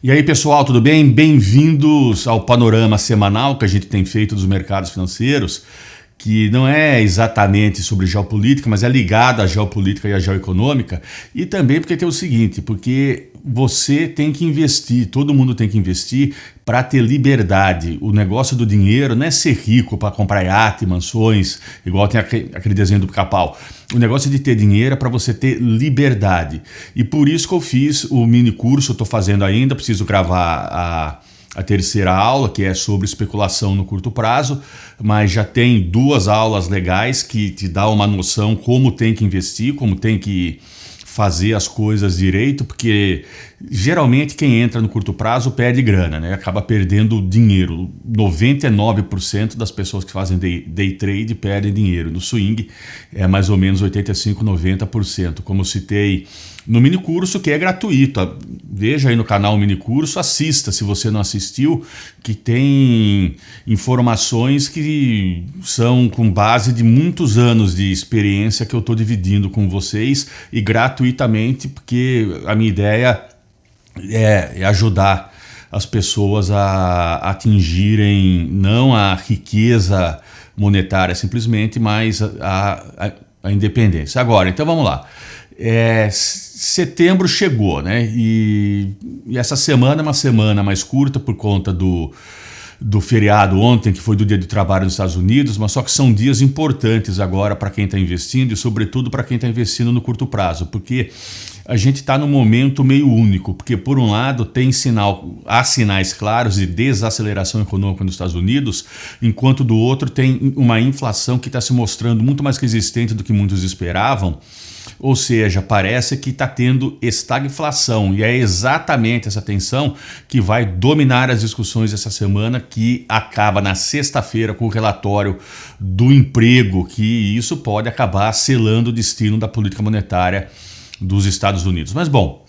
E aí, pessoal, tudo bem? Bem-vindos ao panorama semanal que a gente tem feito dos mercados financeiros, que não é exatamente sobre geopolítica, mas é ligado à geopolítica e à geoeconômica, e também porque tem o seguinte, porque você tem que investir, todo mundo tem que investir para ter liberdade. O negócio do dinheiro não é ser rico para comprar iate, mansões, igual tem aquele desenho do Pica-Pau. O negócio de ter dinheiro é para você ter liberdade. E por isso que eu fiz o mini curso, estou fazendo ainda, preciso gravar a terceira aula, que é sobre especulação no curto prazo, mas já tem 2 aulas legais que te dá uma noção como tem que investir, como tem que fazer as coisas direito, porque geralmente quem entra no curto prazo perde grana, né? Acaba perdendo dinheiro. 99% das pessoas que fazem day trade perdem dinheiro. No swing é mais ou menos 85%, 90%. Como eu citei no mini curso, que é gratuito. Veja aí no canal o mini curso, assista se você não assistiu, que tem informações que são com base de muitos anos de experiência que eu estou dividindo com vocês e gratuitamente, porque a minha ideia é ajudar as pessoas a atingirem não a riqueza monetária simplesmente, mas a independência. Agora, então vamos lá. Setembro chegou, né? E essa semana é uma semana mais curta por conta do feriado ontem, que foi do Dia do Trabalho nos Estados Unidos, mas só que são dias importantes agora para quem está investindo e sobretudo para quem está investindo no curto prazo, porque a gente está num momento meio único, porque por um lado há sinais claros de desaceleração econômica nos Estados Unidos, enquanto do outro tem uma inflação que está se mostrando muito mais resistente do que muitos esperavam. Ou seja, parece que está tendo estagflação, e é exatamente essa tensão que vai dominar as discussões dessa semana, que acaba na sexta-feira com o relatório do emprego, que isso pode acabar selando o destino da política monetária dos Estados Unidos. Mas bom,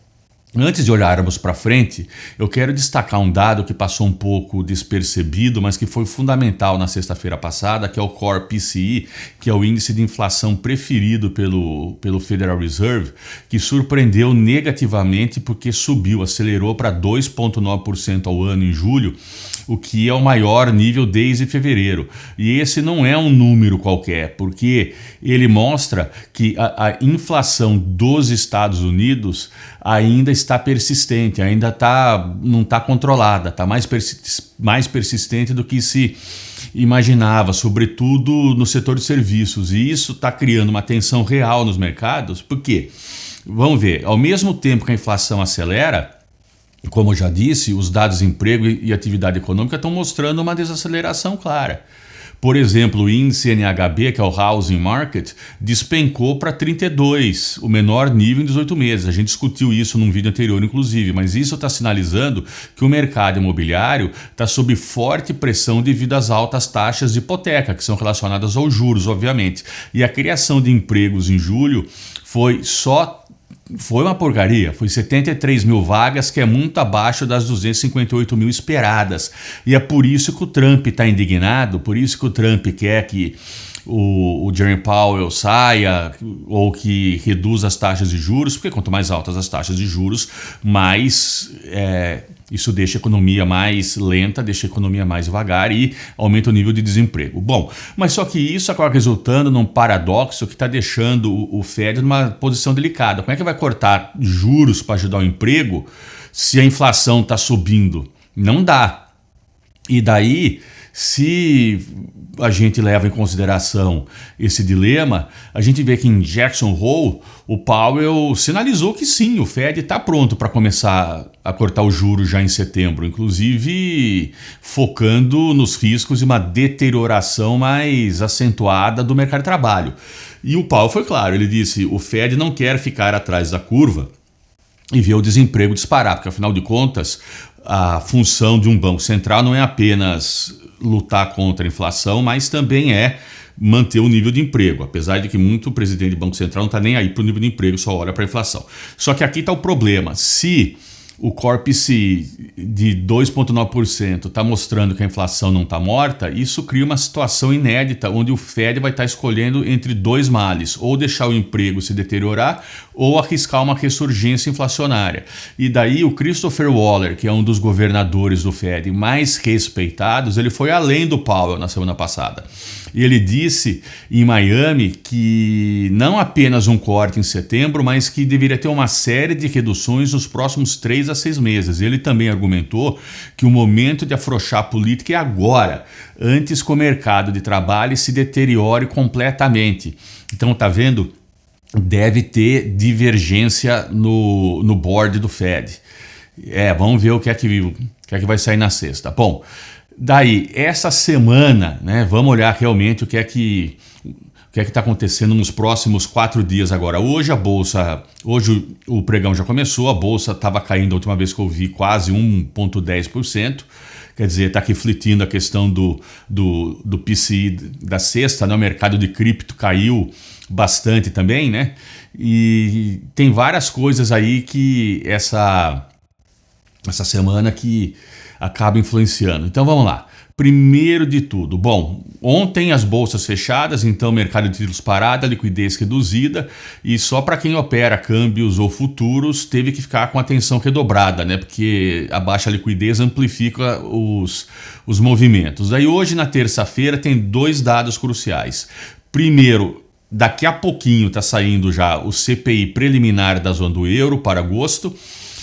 antes de olharmos para frente, eu quero destacar um dado que passou um pouco despercebido, mas que foi fundamental na sexta-feira passada, que é o Core PCE, que é o índice de inflação preferido pelo Federal Reserve, que surpreendeu negativamente porque acelerou para 2,9% ao ano em julho, o que é o maior nível desde fevereiro. E esse não é um número qualquer, porque ele mostra que a inflação dos Estados Unidos ainda está persistente, não está controlada, está mais persistente do que se imaginava, sobretudo no setor de serviços. E isso está criando uma tensão real nos mercados, porque, vamos ver, ao mesmo tempo que a inflação acelera, como eu já disse, os dados de emprego e atividade econômica estão mostrando uma desaceleração clara. Por exemplo, o índice NHB, que é o Housing Market, despencou para 32, o menor nível em 18 meses. A gente discutiu isso num vídeo anterior, inclusive, mas isso está sinalizando que o mercado imobiliário está sob forte pressão devido às altas taxas de hipoteca, que são relacionadas aos juros, obviamente. E a criação de empregos em julho foi uma porcaria, foi 73 mil vagas, que é muito abaixo das 258 mil esperadas. E é por isso que o Trump está indignado, por isso que o Trump quer que o Jerome Powell saia ou que reduza as taxas de juros, porque quanto mais altas as taxas de juros, mais isso deixa a economia mais lenta, deixa a economia mais devagar e aumenta o nível de desemprego. Bom, mas só que isso acaba resultando num paradoxo que está deixando o Fed numa posição delicada. Como é que vai cortar juros para ajudar o emprego se a inflação está subindo? Não dá. E daí, se a gente leva em consideração esse dilema, a gente vê que em Jackson Hole, o Powell sinalizou que sim, o Fed está pronto para começar a cortar os juros já em setembro, inclusive focando nos riscos de uma deterioração mais acentuada do mercado de trabalho. E o Powell foi claro, ele disse: o Fed não quer ficar atrás da curva e ver o desemprego disparar, porque afinal de contas a função de um banco central não é apenas lutar contra a inflação, mas também é manter o nível de emprego, apesar de que muito presidente de Banco Central não está nem aí para o nível de emprego, só olha para a inflação. Só que aqui está o problema: se o Core PCI de 2,9% está mostrando que a inflação não está morta, isso cria uma situação inédita onde o Fed vai estar escolhendo entre dois males, ou deixar o emprego se deteriorar ou arriscar uma ressurgência inflacionária. E daí o Christopher Waller, que é um dos governadores do Fed mais respeitados, ele foi além do Powell na semana passada. E ele disse em Miami que não apenas um corte em setembro, mas que deveria ter uma série de reduções nos próximos 3 a 6 meses. Ele também argumentou que o momento de afrouxar a política é agora, antes que o mercado de trabalho se deteriore completamente. Então, tá vendo? Deve ter divergência no board do Fed. Vamos ver o que é que vai sair na sexta. Bom, daí, essa semana, né, vamos olhar realmente o que é que está acontecendo nos próximos 4 dias agora. Hoje o pregão já começou, a bolsa estava caindo a última vez que eu vi quase 1,10%. Quer dizer, está refletindo a questão do PCI da sexta, né? O mercado de cripto caiu bastante também, né? E tem várias coisas aí que essa semana que acaba influenciando. Então vamos lá. Primeiro de tudo, bom, ontem as bolsas fechadas, então mercado de títulos parado, liquidez reduzida, e só para quem opera câmbios ou futuros teve que ficar com atenção redobrada, né? Porque a baixa liquidez amplifica os movimentos. Daí hoje, na terça-feira, tem 2 dados cruciais. Primeiro, daqui a pouquinho está saindo já o CPI preliminar da zona do euro para agosto.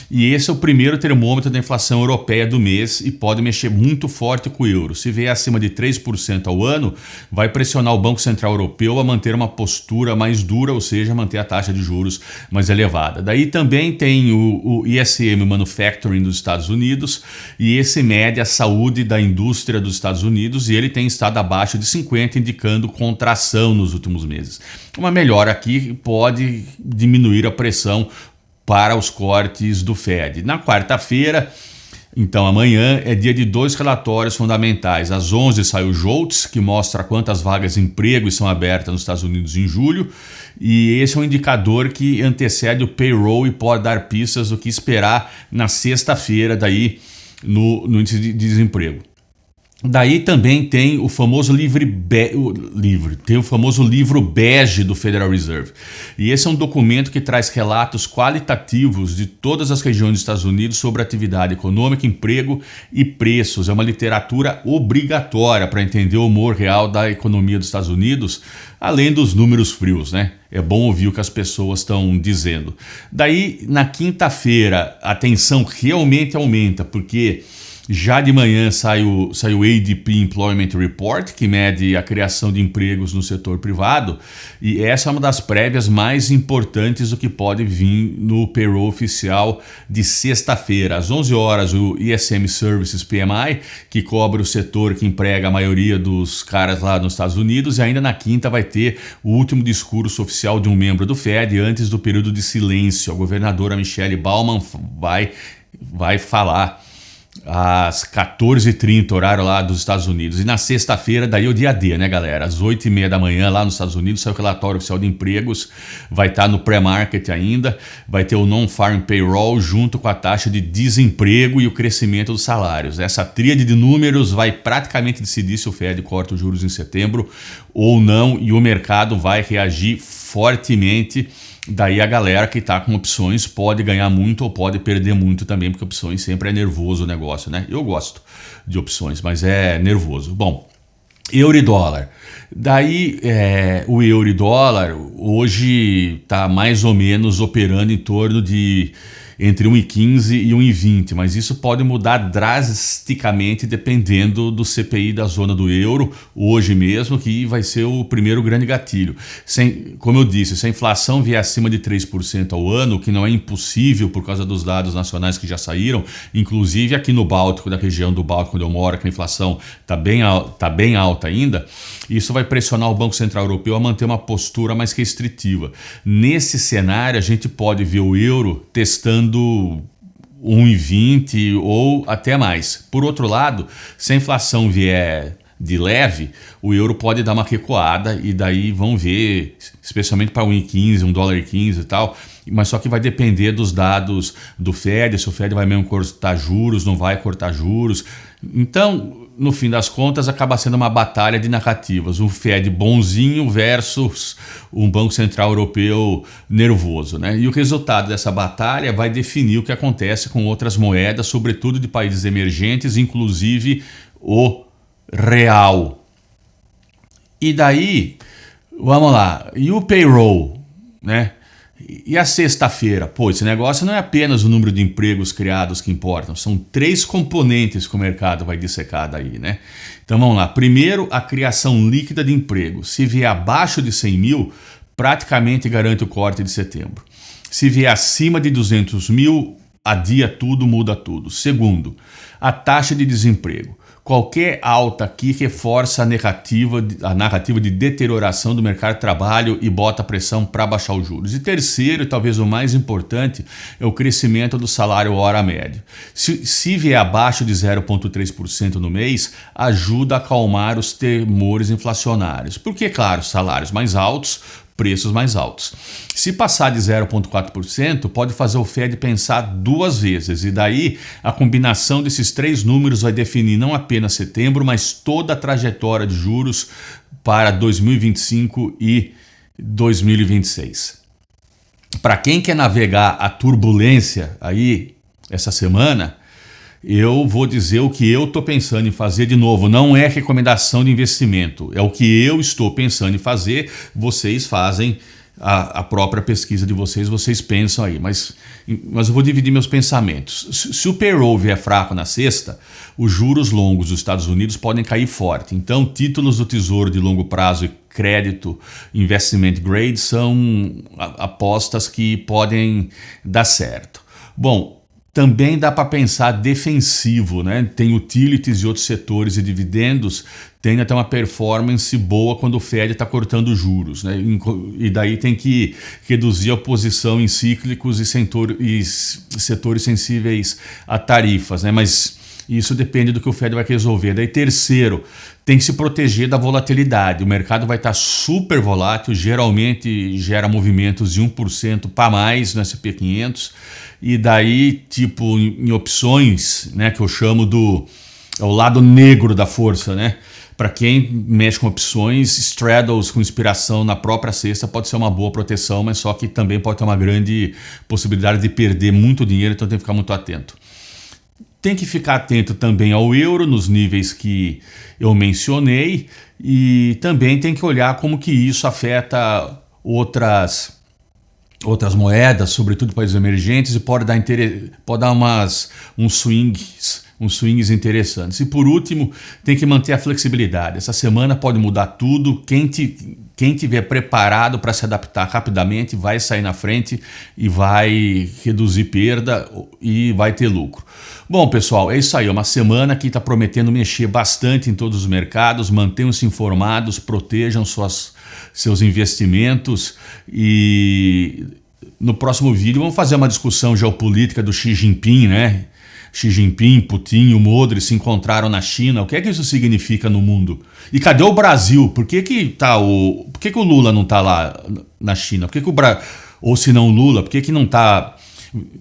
E esse é o primeiro termômetro da inflação europeia do mês e pode mexer muito forte com o euro. Se vier acima de 3% ao ano, vai pressionar o Banco Central Europeu a manter uma postura mais dura, ou seja, manter a taxa de juros mais elevada. Daí também tem o ISM Manufacturing dos Estados Unidos, e esse mede a saúde da indústria dos Estados Unidos, e ele tem estado abaixo de 50, indicando contração nos últimos meses. Uma melhora aqui pode diminuir a pressão para os cortes do Fed. Na quarta-feira, então amanhã, é dia de 2 relatórios fundamentais. Às 11 sai o JOLTS, que mostra quantas vagas de emprego estão abertas nos Estados Unidos em julho, e esse é um indicador que antecede o payroll e pode dar pistas do que esperar na sexta-feira daí no índice de desemprego. Daí também tem o famoso livro bege do Federal Reserve. E esse é um documento que traz relatos qualitativos de todas as regiões dos Estados Unidos sobre atividade econômica, emprego e preços. É uma literatura obrigatória para entender o humor real da economia dos Estados Unidos, além dos números frios, né? É bom ouvir o que as pessoas estão dizendo. Daí, na quinta-feira, a tensão realmente aumenta, porque já de manhã sai o ADP Employment Report, que mede a criação de empregos no setor privado, e essa é uma das prévias mais importantes do que pode vir no payroll oficial de sexta-feira. Às 11 horas, o ISM Services PMI, que cobre o setor que emprega a maioria dos caras lá nos Estados Unidos, e ainda na quinta vai ter o último discurso oficial de um membro do Fed antes do período de silêncio. A governadora Michelle Baumann vai falar às 14h30, horário lá dos Estados Unidos. E na sexta-feira, daí é o dia D, né, galera? Às 8h30 da manhã, lá nos Estados Unidos, sai o relatório oficial de empregos, vai estar no pré-market ainda, vai ter o non-farm payroll junto com a taxa de desemprego e o crescimento dos salários. Essa tríade de números vai praticamente decidir se o Fed corta os juros em setembro ou não, e o mercado vai reagir fortemente. Daí a galera que está com opções pode ganhar muito ou pode perder muito também, porque opções sempre é nervoso o negócio, né? Eu gosto de opções, mas é nervoso. Bom, euro e dólar. Daí o euro e dólar hoje está mais ou menos operando em torno de entre 1,15 e 1,20, mas isso pode mudar drasticamente dependendo do CPI da zona do euro, hoje mesmo, que vai ser o primeiro grande gatilho. Como eu disse, se a inflação vier acima de 3% ao ano, o que não é impossível por causa dos dados nacionais que já saíram, inclusive aqui no Báltico, da região do Báltico onde eu moro, que a inflação está bem alta ainda, isso vai pressionar o Banco Central Europeu a manter uma postura mais restritiva. Nesse cenário, a gente pode ver o euro testando 1,20 ou até mais. Por outro lado, se a inflação vier de leve, o euro pode dar uma recuada e daí vão ver, especialmente para 1,15, $1,15 e tal, mas só que vai depender dos dados do Fed, se o Fed vai mesmo cortar juros, não vai cortar juros. Então, no fim das contas, acaba sendo uma batalha de narrativas. Um Fed bonzinho versus um Banco Central Europeu nervoso, né? E o resultado dessa batalha vai definir o que acontece com outras moedas, sobretudo de países emergentes, inclusive o real. E daí, vamos lá, e o payroll, né? E a sexta-feira? Pô, esse negócio não é apenas o número de empregos criados que importam, são 3 componentes que o mercado vai dissecar daí, né? Então vamos lá. Primeiro, a criação líquida de emprego. Se vier abaixo de 100 mil, praticamente garante o corte de setembro. Se vier acima de 200 mil, adia tudo, muda tudo. Segundo, a taxa de desemprego. Qualquer alta aqui reforça a narrativa de deterioração do mercado de trabalho e bota pressão para baixar os juros. E terceiro, e talvez o mais importante, é o crescimento do salário hora médio. Se vier abaixo de 0,3% no mês, ajuda a acalmar os temores inflacionários. Porque, claro, salários mais altos, preços mais altos. Se passar de 0,4%, pode fazer o Fed pensar 2 vezes, e daí a combinação desses 3 números vai definir não apenas setembro, mas toda a trajetória de juros para 2025 e 2026. Para quem quer navegar a turbulência aí essa semana, eu vou dizer o que eu estou pensando em fazer de novo. Não é recomendação de investimento, é o que eu estou pensando em fazer. Vocês fazem a própria pesquisa de vocês, vocês pensam aí. Mas eu vou dividir meus pensamentos. Se o payroll vier fraco na sexta, os juros longos dos Estados Unidos podem cair forte. Então, títulos do Tesouro de longo prazo e crédito investment grade são apostas que podem dar certo. Bom, também dá para pensar defensivo, né? Tem utilities e outros setores e dividendos, tem até uma performance boa quando o Fed está cortando juros, né? E daí tem que reduzir a posição em cíclicos e setores sensíveis a tarifas, né? Mas isso depende do que o Fed vai resolver. Daí terceiro, tem que se proteger da volatilidade. O mercado vai estar super volátil, geralmente gera movimentos de 1% para mais no S&P 500. E daí, tipo, em opções, né, que eu chamo o lado negro da força, né? Para quem mexe com opções, straddles com inspiração na própria cesta pode ser uma boa proteção, mas só que também pode ter uma grande possibilidade de perder muito dinheiro, então tem que ficar muito atento. Tem que ficar atento também ao euro nos níveis que eu mencionei e também tem que olhar como que isso afeta outras moedas, sobretudo países emergentes, e pode dar uns swings interessantes. E por último, tem que manter a flexibilidade. Essa semana pode mudar tudo. Quem tiver preparado para se adaptar rapidamente vai sair na frente e vai reduzir perda e vai ter lucro. Bom, pessoal, é isso aí. É uma semana que está prometendo mexer bastante em todos os mercados. Mantenham-se informados, protejam seus investimentos e no próximo vídeo vamos fazer uma discussão geopolítica do Xi Jinping, né? Xi Jinping, Putin e o Modri se encontraram na China. O que é que isso significa no mundo? E cadê o Brasil? Por que o Lula não está lá na China? Ou se não o Lula, por que não está...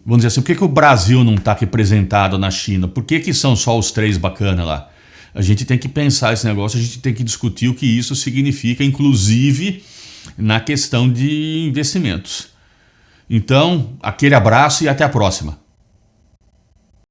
Vamos dizer assim, por que o Brasil não está representado na China? Por que são só os 3 bacanas lá? A gente tem que pensar esse negócio, a gente tem que discutir o que isso significa, inclusive na questão de investimentos. Então, aquele abraço e até a próxima.